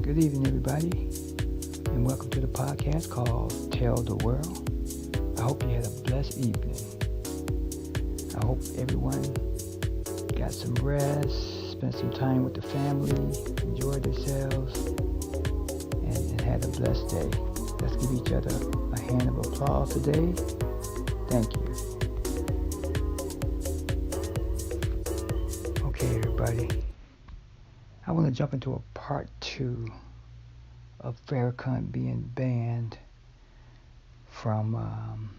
Good evening, everybody, and welcome to the podcast called Tell the World. I hope you had a blessed evening. I hope everyone got some rest, spent some time with the family, enjoyed themselves, and had a blessed day. Let's give each other a hand of applause today. Thank you. Okay, everybody. I want to jump into a part 2 of Farrakhan being banned from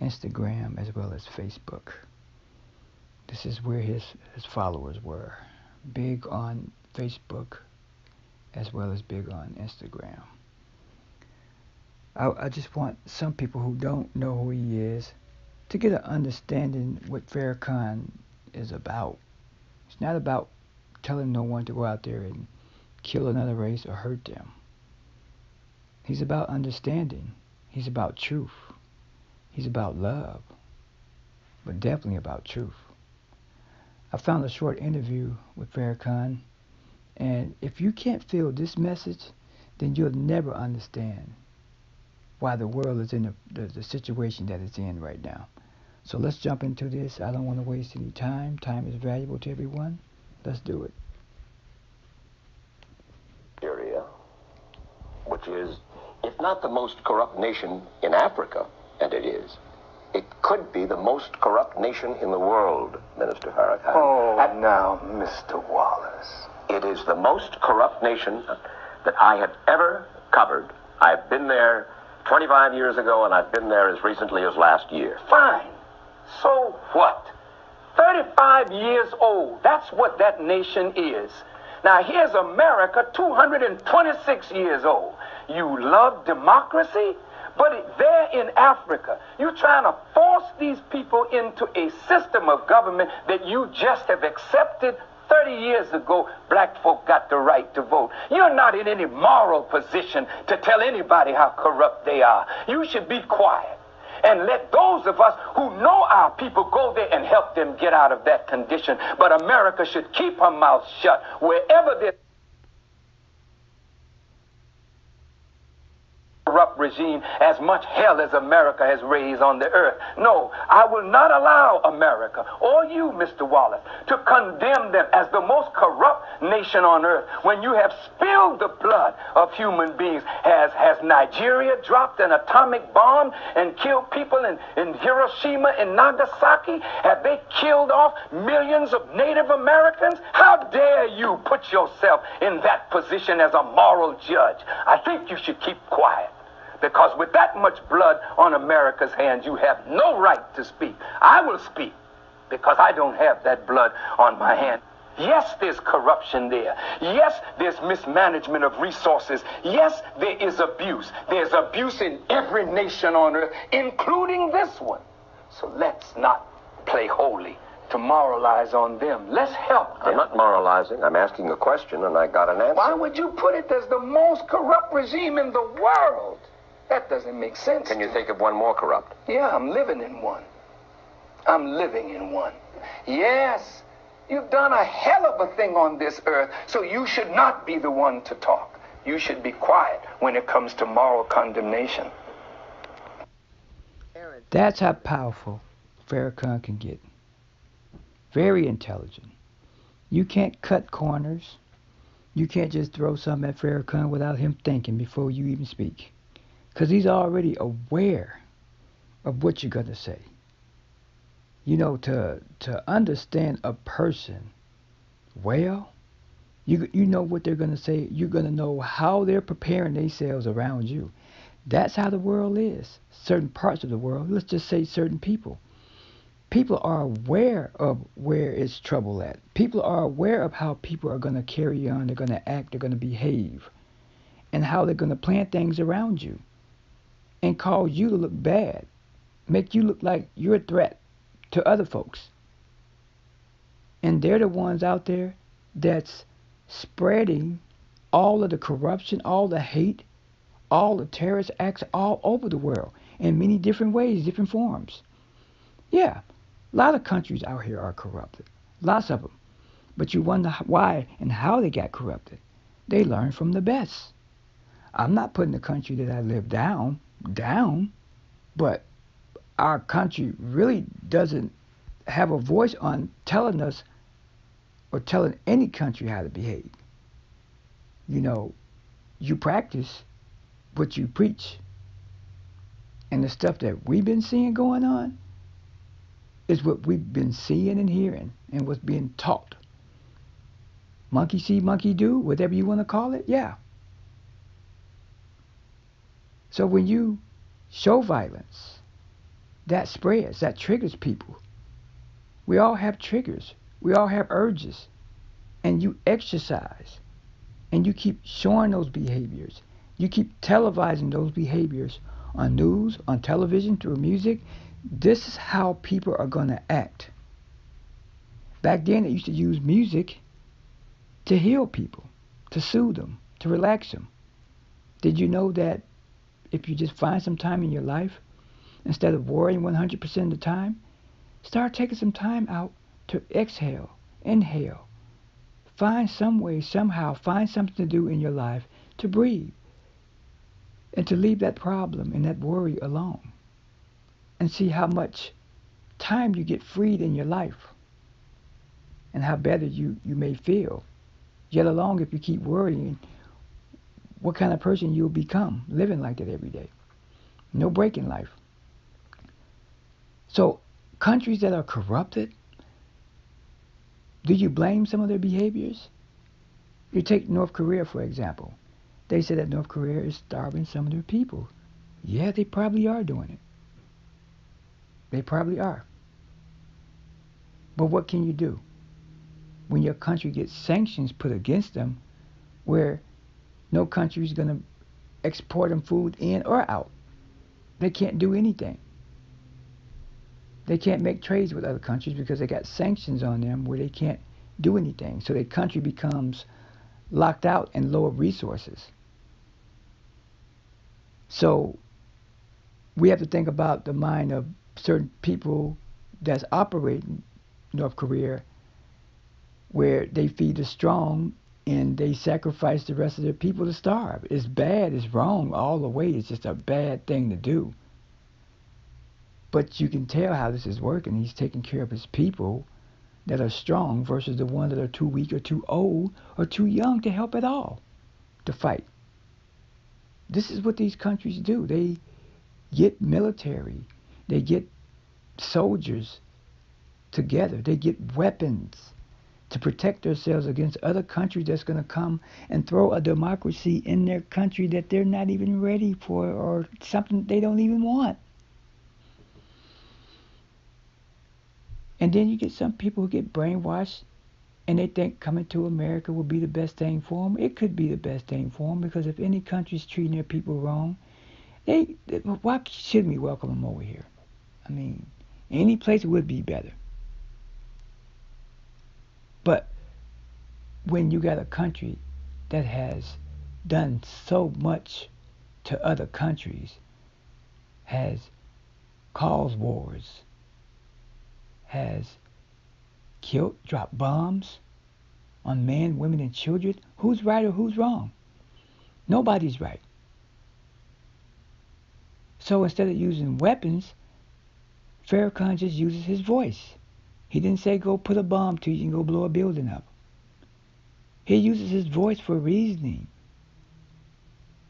Instagram as well as Facebook. This is where his followers were. Big on Facebook as well as big on Instagram. I just want some people who don't know who he is to get an understanding what Farrakhan is about. It's not about telling no one to go out there and kill another race or hurt them. He's about understanding. He's about truth. He's about love, but definitely about truth. I found a short interview with Farrakhan, and if you can't feel this message, then you'll never understand why the world is in the situation that it's in right now. So let's jump into this. I don't want to waste any time. Time is valuable to everyone. Let's do it. Nigeria, which is, if not the most corrupt nation in Africa, and it is, it could be the most corrupt nation in the world, Minister Farrakhan. Oh, now, Mr. Wallace. It is the most corrupt nation that I have ever covered. I've been there 25 years ago, and I've been there as recently as last year. Fine. So what? 35 years old. That's what that nation is. Now, here's America, 226 years old. You love democracy, but there in Africa, you're trying to force these people into a system of government that you just have accepted. 30 years ago, black folk got the right to vote. You're not in any moral position to tell anybody how corrupt they are. You should be quiet and let those of us who know our people go there and help them get out of that condition. But America should keep her mouth shut wherever there's corrupt regime, as much hell as America has raised on the earth. No, I will not allow America or you, Mr. Wallace, to condemn them as the most corrupt nation on earth when you have spilled the blood of human beings. Has Nigeria dropped an atomic bomb and killed people in Hiroshima and Nagasaki? Have they killed off millions of Native Americans? How dare you put yourself in that position as a moral judge? I think you should keep quiet. Because with that much blood on America's hands, you have no right to speak. I will speak because I don't have that blood on my hand. Yes, there's corruption there. Yes, there's mismanagement of resources. Yes, there is abuse. There's abuse in every nation on earth, including this one. So let's not play holy to moralize on them. Let's help them. I'm not moralizing. I'm asking a question, and I got an answer. Why would you put it as the most corrupt regime in the world? That doesn't make sense. Can you think of one more corrupt? Yeah, I'm living in one. I'm living in one. Yes, you've done a hell of a thing on this earth, so you should not be the one to talk. You should be quiet when it comes to moral condemnation. That's how powerful Farrakhan can get. Very intelligent. You can't cut corners. You can't just throw something at Farrakhan without him thinking before you even speak. Because he's already aware of what you're going to say. You know, to understand a person well, you know what they're going to say. You're going to know how they're preparing themselves around you. That's how the world is. Certain parts of the world, let's just say certain people. People are aware of where it's trouble at. People are aware of how people are going to carry on, they're going to act, they're going to behave, and how they're going to plan things around you and cause you to look bad, make you look like you're a threat to other folks. And they're the ones out there that's spreading all of the corruption, all the hate, all the terrorist acts all over the world in many different ways, different forms. Yeah, a lot of countries out here are corrupted, lots of them. But you wonder why and how they got corrupted. They learn from the best. I'm not putting the country that I live down, but our country really doesn't have a voice on telling us or telling any country how to behave. You know, you practice what you preach. And the stuff that we've been seeing going on is what we've been seeing and hearing and what's being taught. Monkey see, monkey do, whatever you want to call it, yeah. So when you show violence, that spreads, that triggers people. We all have triggers. We all have urges. And you exercise. And you keep showing those behaviors. You keep televising those behaviors on news, on television, through music. This is how people are going to act. Back then, they used to use music to heal people, to soothe them, to relax them. Did you know that if you just find some time in your life, instead of worrying 100% of the time, start taking some time out to exhale, inhale. Find some way, somehow, find something to do in your life to breathe and to leave that problem and that worry alone and see how much time you get freed in your life and how better you may feel. Yet alone, if you keep worrying, what kind of person you'll become living like that every day. No break in life. So countries that are corrupted, do you blame some of their behaviors? You take North Korea, for example. They say that North Korea is starving some of their people. Yeah, they probably are doing it. They probably are. But what can you do when your country gets sanctions put against them where no country is going to export them food in or out? They can't do anything. They can't make trades with other countries because they got sanctions on them where they can't do anything. So their country becomes locked out and low of resources. So we have to think about the mind of certain people that's operating North Korea, where they feed the strong and they sacrifice the rest of their people to starve. It's bad, it's wrong all the way. It's just a bad thing to do. But you can tell how this is working. He's taking care of his people that are strong versus the ones that are too weak or too old or too young to help at all to fight. This is what these countries do. They get military. They get soldiers together. They get weapons to protect themselves against other countries that's going to come and throw a democracy in their country that they're not even ready for or something they don't even want. And then you get some people who get brainwashed and they think coming to America will be the best thing for them. It could be the best thing for them because if any country's treating their people wrong, why shouldn't we welcome them over here? I mean, any place would be better. But when you got a country that has done so much to other countries, has caused wars, has killed, dropped bombs on men, women, and children, who's right or who's wrong? Nobody's right. So instead of using weapons, Farrakhan just uses his voice. He didn't say go put a bomb to you and go blow a building up. He uses his voice for reasoning.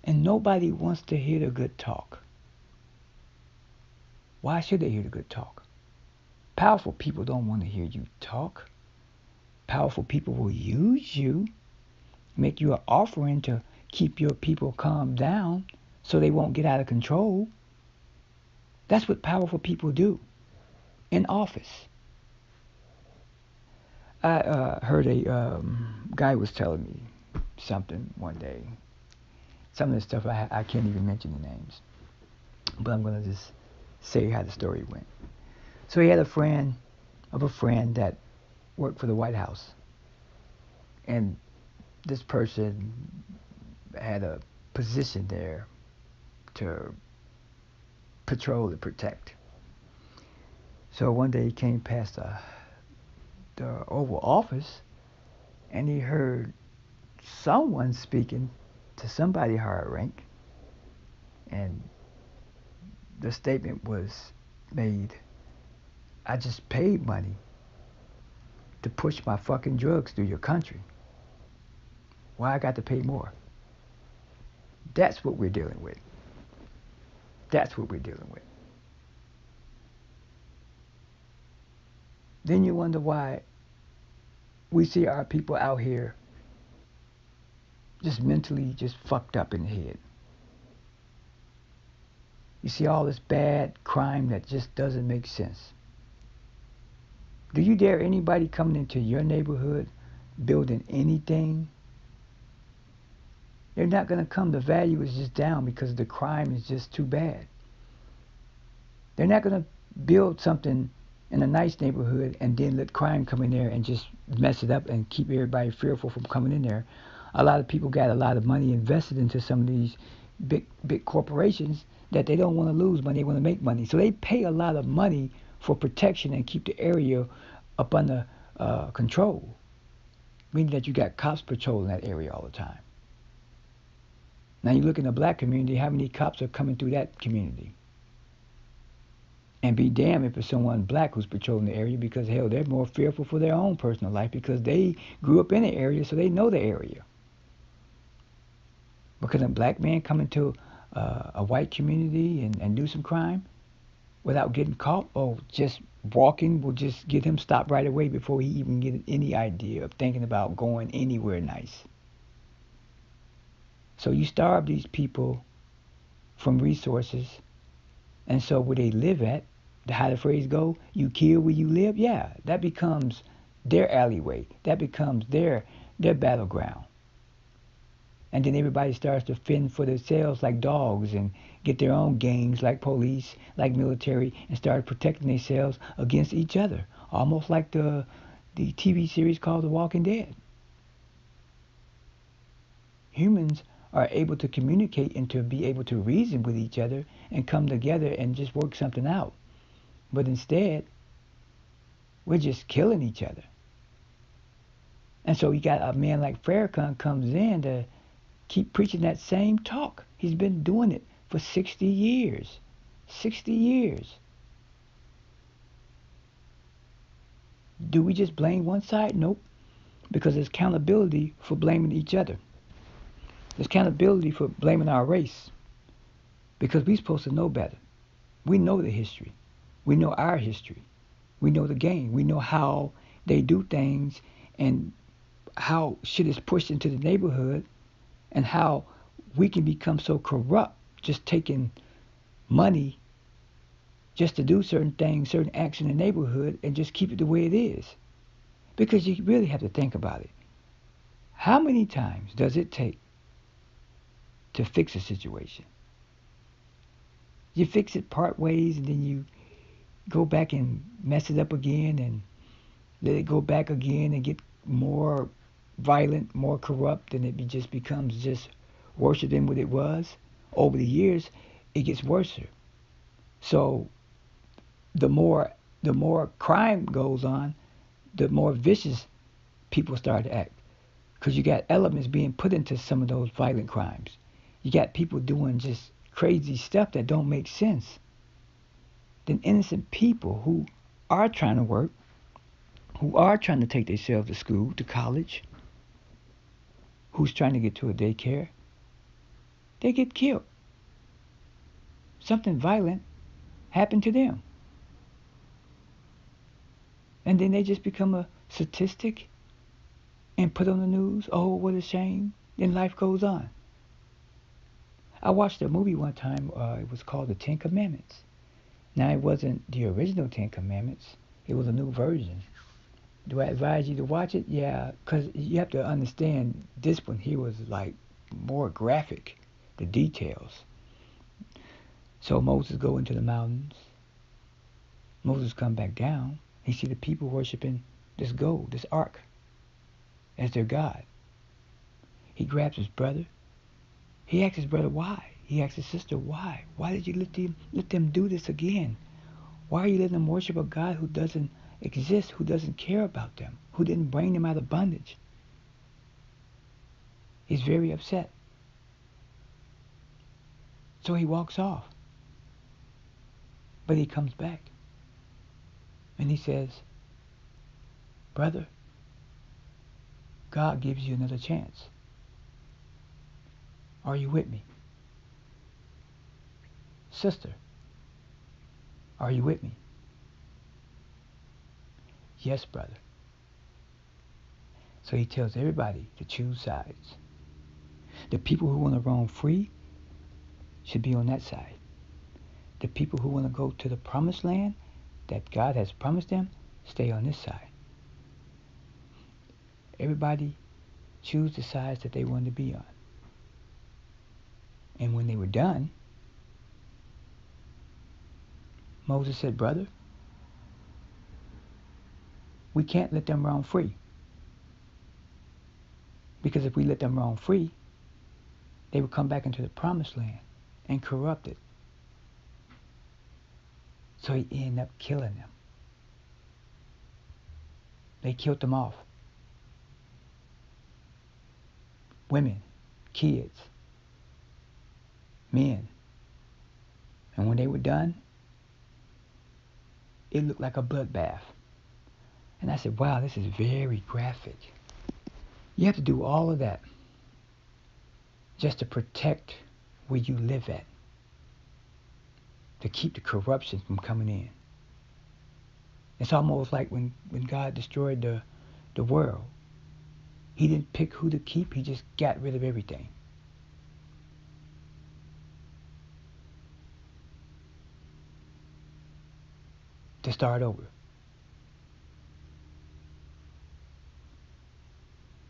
And nobody wants to hear the good talk. Why should they hear the good talk? Powerful people don't want to hear you talk. Powerful people will use you, make you an offering to keep your people calm down so they won't get out of control. That's what powerful people do in office. I heard a guy was telling me something one day. Some of the stuff I can't even mention the names. But I'm going to just say how the story went. So he had a friend of a friend that worked for the White House. And this person had a position there to patrol and protect. So one day he came past the Oval Office and he heard someone speaking to somebody higher rank, and the statement was made, I just paid money to push my fucking drugs through your country. Why I got to pay more? That's what we're dealing with. That's what we're dealing with. Then you wonder why we see our people out here just mentally just fucked up in the head. You see all this bad crime that just doesn't make sense. Do you dare anybody coming into your neighborhood building anything? They're not going to come. The value is just down because the crime is just too bad. They're not going to build something in a nice neighborhood and then let crime come in there and just mess it up and keep everybody fearful from coming in there. A lot of people got a lot of money invested into some of these big corporations that they don't want to lose money. They want to make money. So they pay a lot of money for protection and keep the area up under control, meaning that you got cops patrolling that area all the time. Now you look in the black community, how many cops are coming through that community? And be damned if it's someone black who's patrolling the area, because hell, they're more fearful for their own personal life because they grew up in the area, so they know the area. Because a black man come into a white community and do some crime without getting caught, or just walking will just get him stopped right away before he even get any idea of thinking about going anywhere nice. So you starve these people from resources, and so where they live at, how the phrase go, you kill where you live, yeah, that becomes their alleyway. That becomes their battleground. And then everybody starts to fend for themselves like dogs and get their own gangs like police, like military, and start protecting themselves against each other. Almost like the TV series called The Walking Dead. Humans are able to communicate and to be able to reason with each other and come together and just work something out. But instead, we're just killing each other. And so you got a man like Farrakhan comes in to keep preaching that same talk. He's been doing it for 60 years. 60 years. Do we just blame one side? Nope. Because there's accountability for blaming each other. There's accountability for blaming our race. Because we're supposed to know better. We know the history. We know our history. We know the game. We know how they do things and how shit is pushed into the neighborhood and how we can become so corrupt just taking money just to do certain things, certain acts in the neighborhood and just keep it the way it is. Because you really have to think about it. How many times does it take to fix a situation? You fix it part ways and then you go back and mess it up again and let it go back again and get more violent, more corrupt, and it just becomes just worse than what it was. Over the years, it gets worse. So the more crime goes on, the more vicious people start to act. Because you got elements being put into some of those violent crimes. You got people doing just crazy stuff that don't make sense. Then innocent people who are trying to work, who are trying to take themselves to school, to college, who's trying to get to a daycare, they get killed. Something violent happened to them. And then they just become a statistic and put on the news, oh, what a shame. Then life goes on. I watched a movie one time, it was called The Ten Commandments. Now, it wasn't the original Ten Commandments. It was a new version. Do I advise you to watch it? Yeah, because you have to understand this one here was like more graphic, the details. So Moses go into the mountains. Moses come back down. He see the people worshiping this gold, this ark, as their God. He grabs his brother. He asks his brother why. He asks his sister why. Why did you let them do this again? Why are you letting them worship a God who doesn't exist, who doesn't care about them, who didn't bring them out of bondage? He's very upset. So he walks off. But he comes back. And he says, brother, God gives you another chance. Are you with me? Sister, are you with me? Yes, brother. So he tells everybody to choose sides. The people who want to roam free should be on that side. The people who want to go to the promised land that God has promised them, stay on this side. Everybody choose the sides that they wanted to be on. And when they were done, Moses said, brother, we can't let them roam free. Because if we let them roam free, they would come back into the promised land and corrupt it. So he ended up killing them. They killed them off. Women, kids, men. And when they were done, it looked like a bloodbath. And I said, wow, this is very graphic. You have to do all of that just to protect where you live at, to keep the corruption from coming in. It's almost like when God destroyed the world. He didn't pick who to keep, he just got rid of everything. To start over.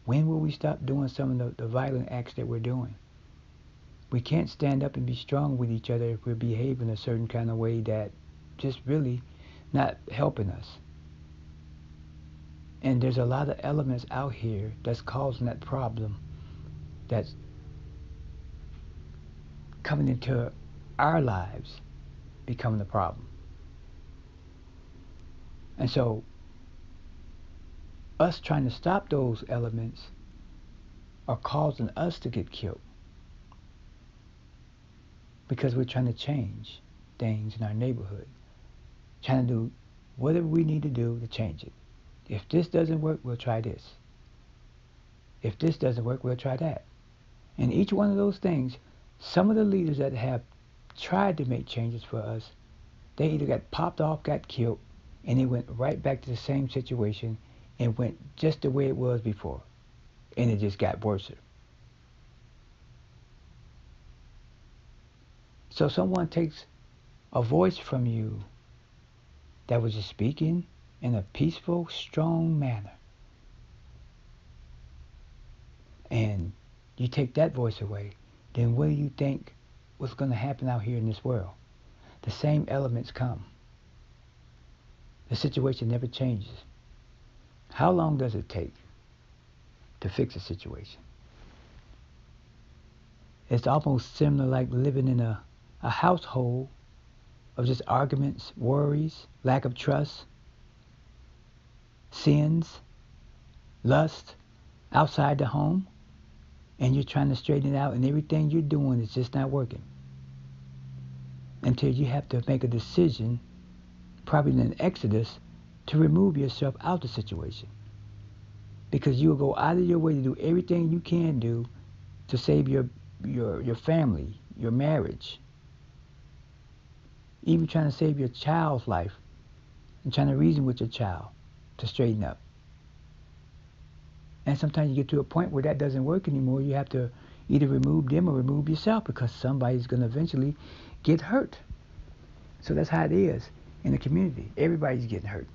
When will we stop doing some of the violent acts that we're doing? We can't stand up and be strong with each other if we're behaving a certain kind of way that just really not helping us. And there's a lot of elements out here that's causing that problem, that's coming into our lives, becoming the problem. And so, us trying to stop those elements are causing us to get killed. Because we're trying to change things in our neighborhood. Trying to do whatever we need to do to change it. If this doesn't work, we'll try this. If this doesn't work, we'll try that. And each one of those things, some of the leaders that have tried to make changes for us, they either got popped off, got killed, and they went right back to the same situation and went just the way it was before. And it just got worse. So someone takes a voice from you that was just speaking in a peaceful, strong manner. And you take that voice away, then what do you think was going to happen out here in this world? The same elements come. The situation never changes. How long does it take to fix a situation? It's almost similar like living in a household of just arguments, worries, lack of trust, sins, lust outside the home, and you're trying to straighten it out, and everything you're doing is just not working. Until you have to make a decision, probably in an exodus, to remove yourself out of the situation. Because you'll go out of your way to do everything you can do to save your family, your marriage, even trying to save your child's life and trying to reason with your child to straighten up. And sometimes you get to a point where that doesn't work anymore. You have to either remove them or remove yourself because somebody's going to eventually get hurt. So that's how it is in the community. Everybody's getting hurt.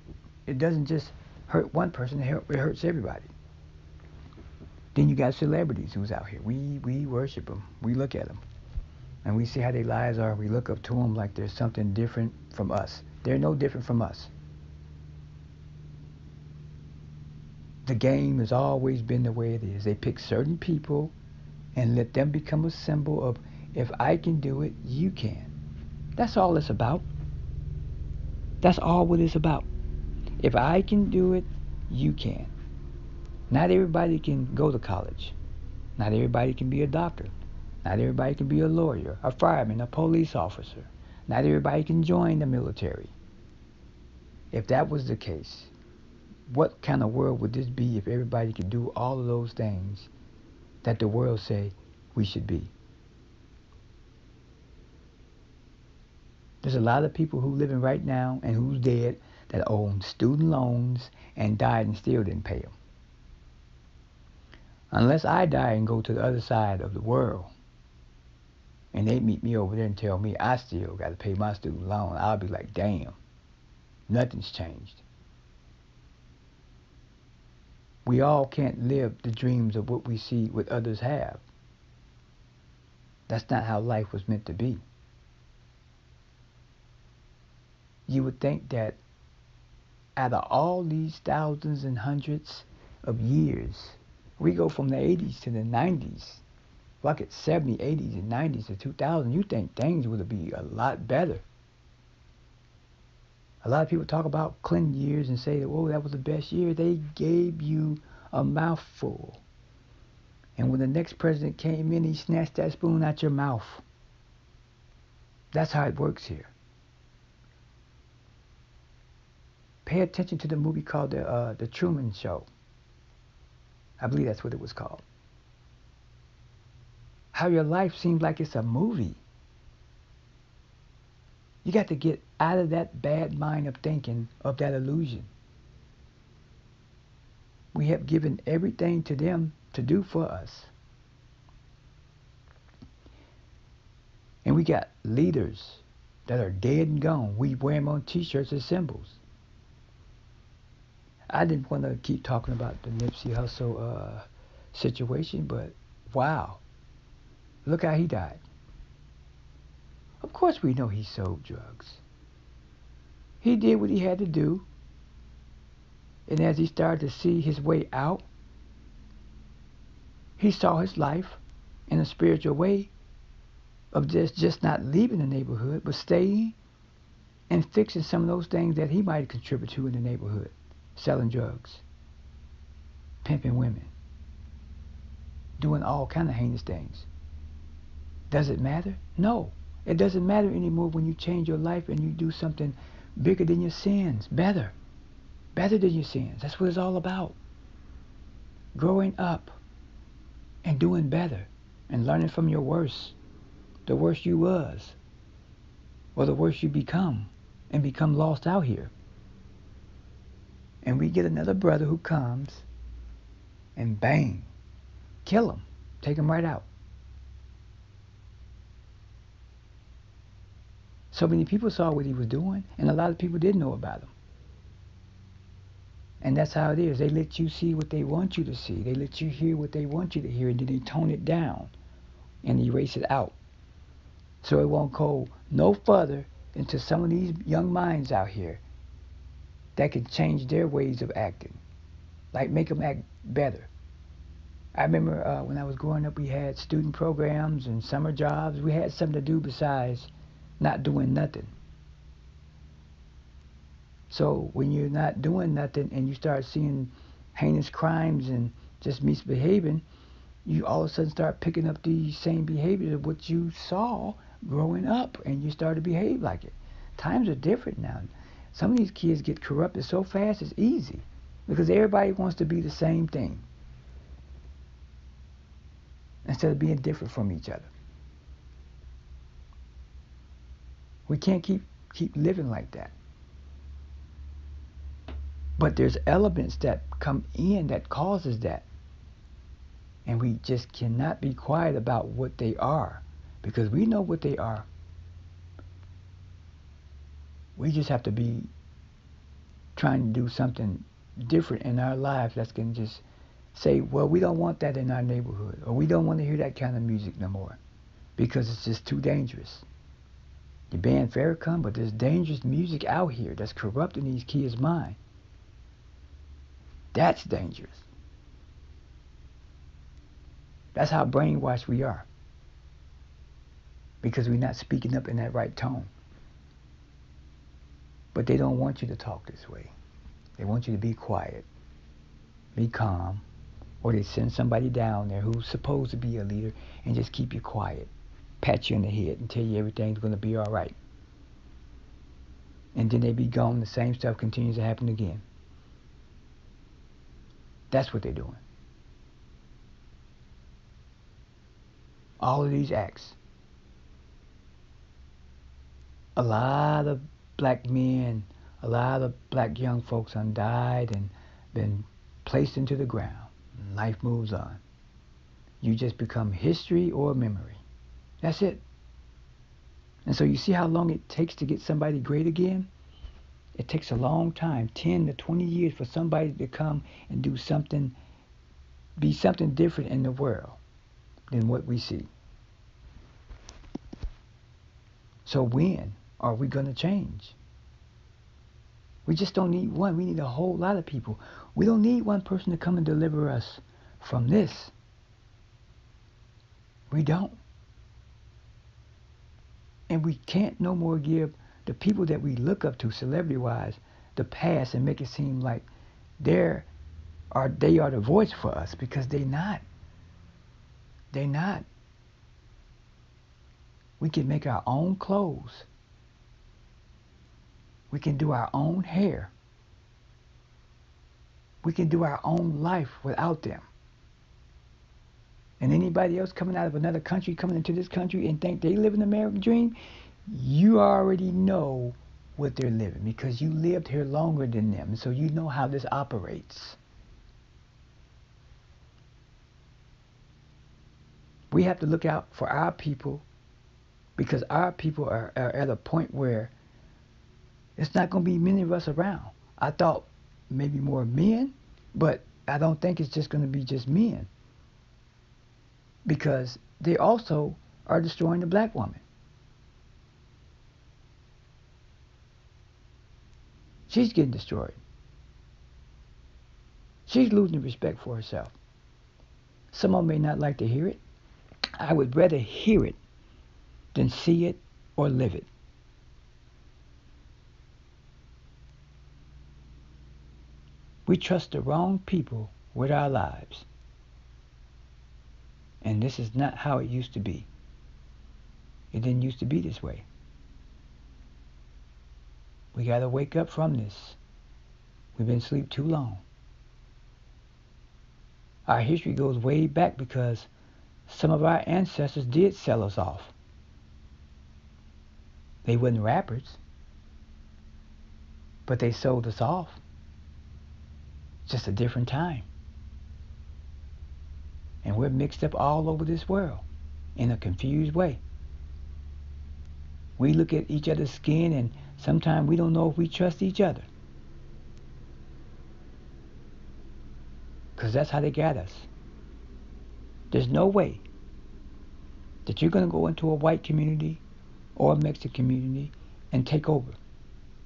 It doesn't just hurt one person, it hurts everybody. Then you got celebrities who's out here. We worship them. We look at them. And we see how their lives are. We look up to them like there's something different from us. They're no different from us. The game has always been the way it is. They pick certain people and let them become a symbol of, if I can do it, you can. That's all it's about. That's all what it's about. If I can do it, you can. Not everybody can go to college. Not everybody can be a doctor. Not everybody can be a lawyer, a fireman, a police officer. Not everybody can join the military. If that was the case, what kind of world would this be if everybody could do all of those things that the world say we should be? There's a lot of people who living right now and who's dead that own student loans and died and still didn't pay them. Unless I die and go to the other side of the world and they meet me over there and tell me I still got to pay my student loan, I'll be like, damn, nothing's changed. We all can't live the dreams of what we see what others have. That's not how life was meant to be. You would think that out of all these thousands and hundreds of years, we go from the 80s to the 90s, fuck it, 70s, 80s, and 90s to 2000, you think things would be a lot better. A lot of people talk about Clinton years and say, oh, that was the best year. They gave you a mouthful. And when the next president came in, he snatched that spoon out your mouth. That's how it works here. Pay attention to the movie called The Truman Show. I believe that's what it was called. How your life seems like it's a movie. You got to get out of that bad mind of thinking, of that illusion. We have given everything to them to do for us. And we got leaders that are dead and gone. We wear them on t-shirts as symbols. I didn't want to keep talking about the Nipsey Hussle situation, but wow, look how he died. Of course we know he sold drugs. He did what he had to do, and as he started to see his way out, he saw his life in a spiritual way of just not leaving the neighborhood, but staying and fixing some of those things that he might contribute to in the neighborhood. Selling drugs, pimping women, doing all kind of heinous things. Does it matter? No. It doesn't matter anymore when you change your life and you do something bigger than your sins. Better than your sins. That's what it's all about. Growing up and doing better and learning from your worst. The worst you was, or the worst you become, and become lost out here. And we get another brother who comes and bang, kill him, take him right out. So many people saw what he was doing, and a lot of people didn't know about him. And that's how it is. They let you see what they want you to see. They let you hear what they want you to hear, and then they tone it down and erase it out. So it won't go no further into some of these young minds out here that can change their ways of acting. Like make them act better. I remember when I was growing up, we had student programs and summer jobs. We had something to do besides not doing nothing. So when you're not doing nothing and you start seeing heinous crimes and just misbehaving, you all of a sudden start picking up these same behaviors of what you saw growing up, and you start to behave like it. Times are different now. Some of these kids get corrupted so fast it's easy because everybody wants to be the same thing instead of being different from each other. We can't keep living like that. But there's elements that come in that causes that. And we just cannot be quiet about what they are, because we know what they are. We just have to be trying to do something different in our lives that can just say, well, we don't want that in our neighborhood, or we don't want to hear that kind of music no more because it's just too dangerous. You ban Farrakhan, but there's dangerous music out here that's corrupting these kids' mind. That's dangerous. That's how brainwashed we are, because we're not speaking up in that right tone. But they don't want you to talk this way. They want you to be quiet, be calm, Or they send somebody down there who's supposed to be a leader and just keep you quiet, pat you on the head and tell you everything's going to be all right. And then they be gone, the same stuff continues to happen again. That's what they're doing. All of these acts. A lot of black men, a lot of black young folks died and been placed into the ground. And life moves on. You just become history or memory. That's it. And so you see how long it takes to get somebody great again? It takes a long time, 10 to 20 years for somebody to come and do something, be something different in the world than what we see. So when are we going to change? We just don't need one. We need a whole lot of people. We don't need one person to come and deliver us from this. We don't. And we can't no more give the people that we look up to, celebrity-wise, the pass and make it seem like they are the voice for us, because they're not. They're not. We can make our own clothes. We can do our own hair. We can do our own life without them. And anybody else coming out of another country, coming into this country and think they live in the American dream, you already know what they're living, because you lived here longer than them, so you know how this operates. We have to look out for our people, because our people are at a point where it's not going to be many of us around. I thought maybe more men, but I don't think it's just going to be just men, because they also are destroying the black woman. She's getting destroyed. She's losing respect for herself. Someone may not like to hear it. I would rather hear it than see it or live it. We trust the wrong people with our lives. And this is not how it used to be. It didn't used to be this way. We got to wake up from this. We've been asleep too long. Our history goes way back, because some of our ancestors did sell us off. They weren't rappers, but they sold us off. Just a different time. And we're mixed up all over this world in a confused way. We look at each other's skin, and sometimes we don't know if we trust each other, because that's how they got us. There's no way that you're going to go into a white community or a Mexican community and take over.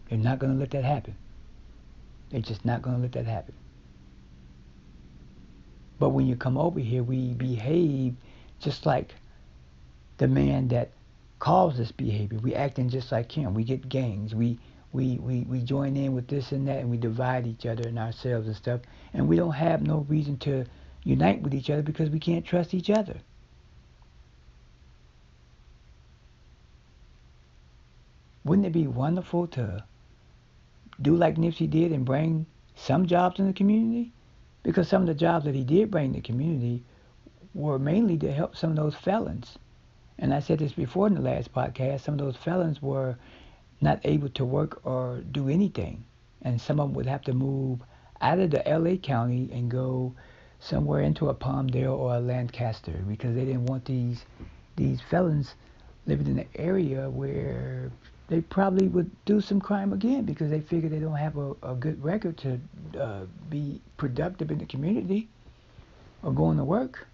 They're not going to let that happen. They're just not going to let that happen. But when you come over here, we behave just like the man that caused this behavior. We acting just like him. We get gangs. We join in with this and that, and we divide each other and ourselves and stuff. And we don't have no reason to unite with each other, because we can't trust each other. Wouldn't it be wonderful to do like Nipsey did and bring some jobs in the community? Because some of the jobs that he did bring to the community were mainly to help some of those felons. And I said this before in the last podcast, some of those felons were not able to work or do anything. And some of them would have to move out of the LA County and go somewhere into a Palmdale or a Lancaster, because they didn't want these felons living in an area where they probably would do some crime again, because they figure they don't have a good record to be productive in the community or going to work.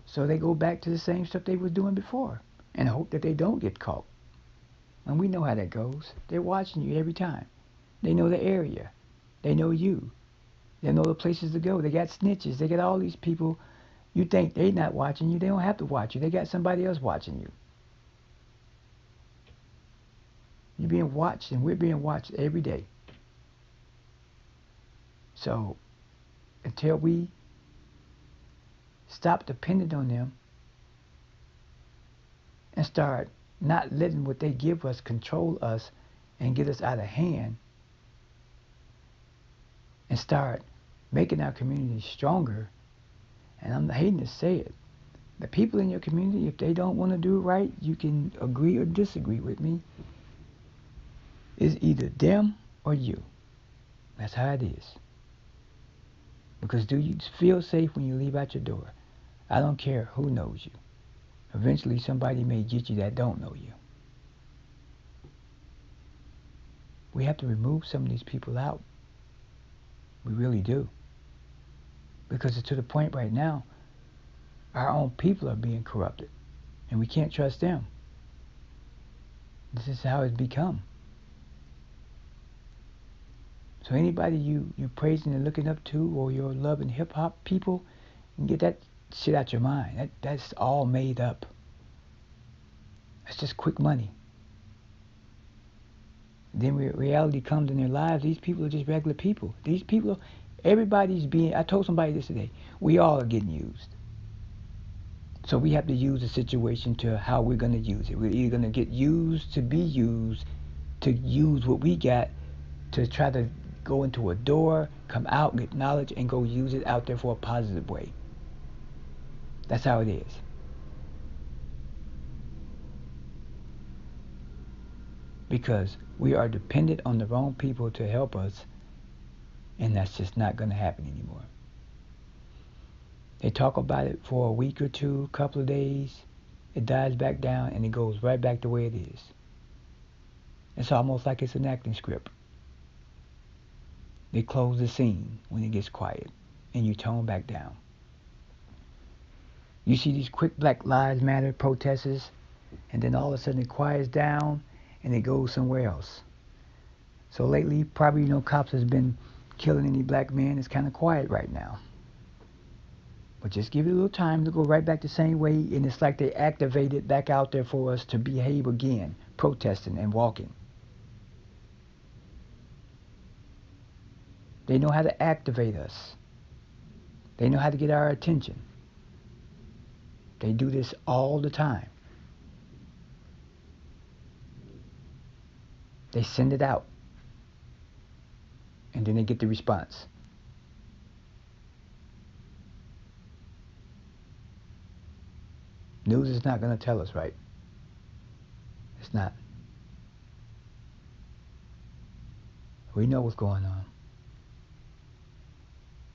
So they go back to the same stuff they were doing before and hope that they don't get caught. And we know how that goes. They're watching you every time. They know the area. They know you. They know the places to go. They got snitches. They got all these people. You think they're not watching you. They don't have to watch you. They got somebody else watching you. You're being watched, and we're being watched every day. So until we stop depending on them, and start not letting what they give us control us and get us out of hand, and start making our community stronger. And I'm hating to say it, the people in your community, if they don't want to do it right, you can agree or disagree with me, it's either them or you. That's how it is. Because do you feel safe when you leave out your door? I don't care who knows you. Eventually somebody may get you that don't know you. We have to remove some of these people out. We really do. Because it's to the point right now, our own people are being corrupted. And we can't trust them. This is how it's become. So anybody you praising and looking up to, or your loving hip-hop people, and get that shit out your mind. That's all made up. That's just quick money. Then reality comes in their lives. These people are just regular people. These people, everybody's being, I told somebody this today, we all are getting used. So we have to use the situation to how we're going to use it. We're either going to get used to be used, to use what we got to try to go into a door, come out, get knowledge, and go use it out there for a positive way. That's how it is. Because we are dependent on the wrong people to help us, and that's just not going to happen anymore. They talk about it for a week or two, couple of days, it dies back down, and it goes right back the way it is. It's almost like it's an acting script. They close the scene when it gets quiet, and you tone back down. You see these quick Black Lives Matter protests, and then all of a sudden it quiets down, and it goes somewhere else. So lately, probably no cops has been killing any black men. It's kind of quiet right now. But just give it a little time to go right back the same way, and it's like they activate it back out there for us to behave again, protesting and walking. They know how to activate us. They know how to get our attention. They do this all the time. They send it out, and then they get the response. News is not going to tell us right. It's not. We know what's going on,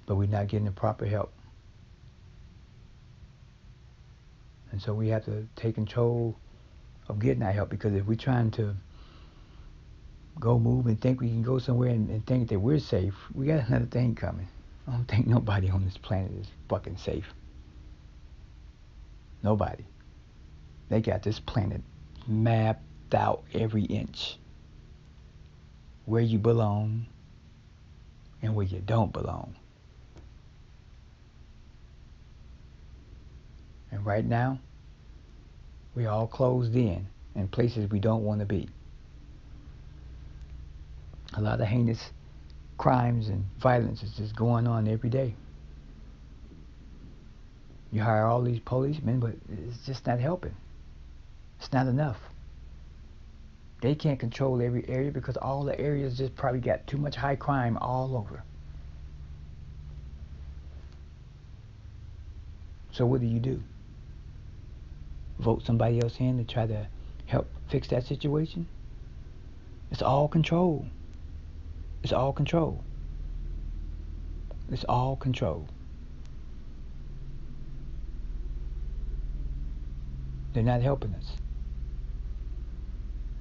but we're not getting the proper help. And so we have to take control of getting that help, because if we're trying to go move and think we can go somewhere and think that we're safe, we got another thing coming. I don't think nobody on this planet is fucking safe. Nobody. They got this planet mapped out every inch. Where you belong and where you don't belong. And right now, we're all closed in places we don't want to be. A lot of heinous crimes and violence is just going on every day. You hire all these policemen, but it's just not helping. It's not enough. They can't control every area because all the areas just probably got too much high crime all over. So what do? Vote somebody else in to try to help fix that situation? It's all control. It's all control. It's all control. They're not helping us.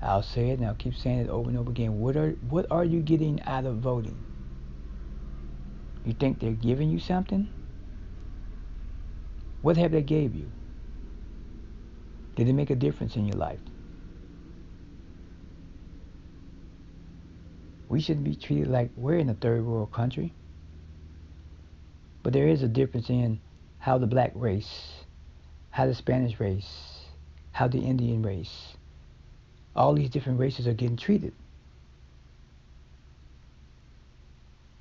I'll say it and I'll keep saying it over and over again. What are you getting out of voting? You think they're giving you something? What have they gave you? Did it make a difference in your life? We shouldn't be treated like we're in a third world country. But there is a difference in how the black race, how the Spanish race, how the Indian race, all these different races are getting treated.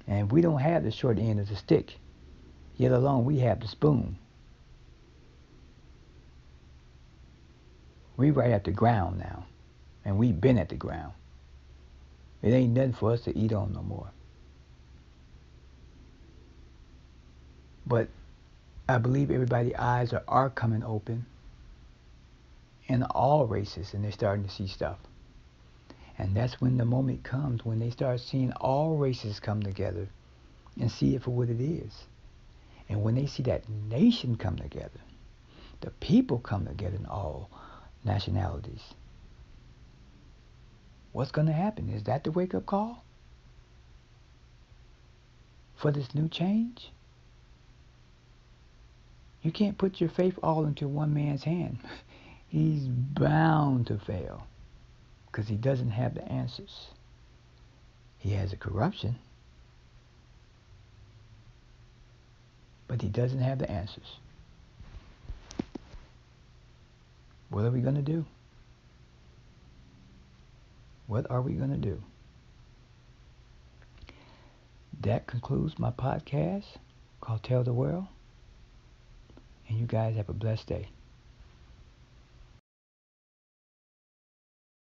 And we don't have the short end of the stick, yet alone we have the spoon. We right at the ground now. And we been at the ground. It ain't nothing for us to eat on no more. But I believe everybody's eyes are coming open in all races, and they're starting to see stuff. And that's when the moment comes when they start seeing all races come together and see it for what it is. And when they see that nation come together, the people come together in all nationalities, what's going to happen? Is that the wake-up call for this new change? You can't put your faith all into one man's hand. He's bound to fail because he doesn't have the answers. He has a corruption, but he doesn't have the answers. What are we going to do? What are we going to do? That concludes my podcast called Tell the World. And you guys have a blessed day.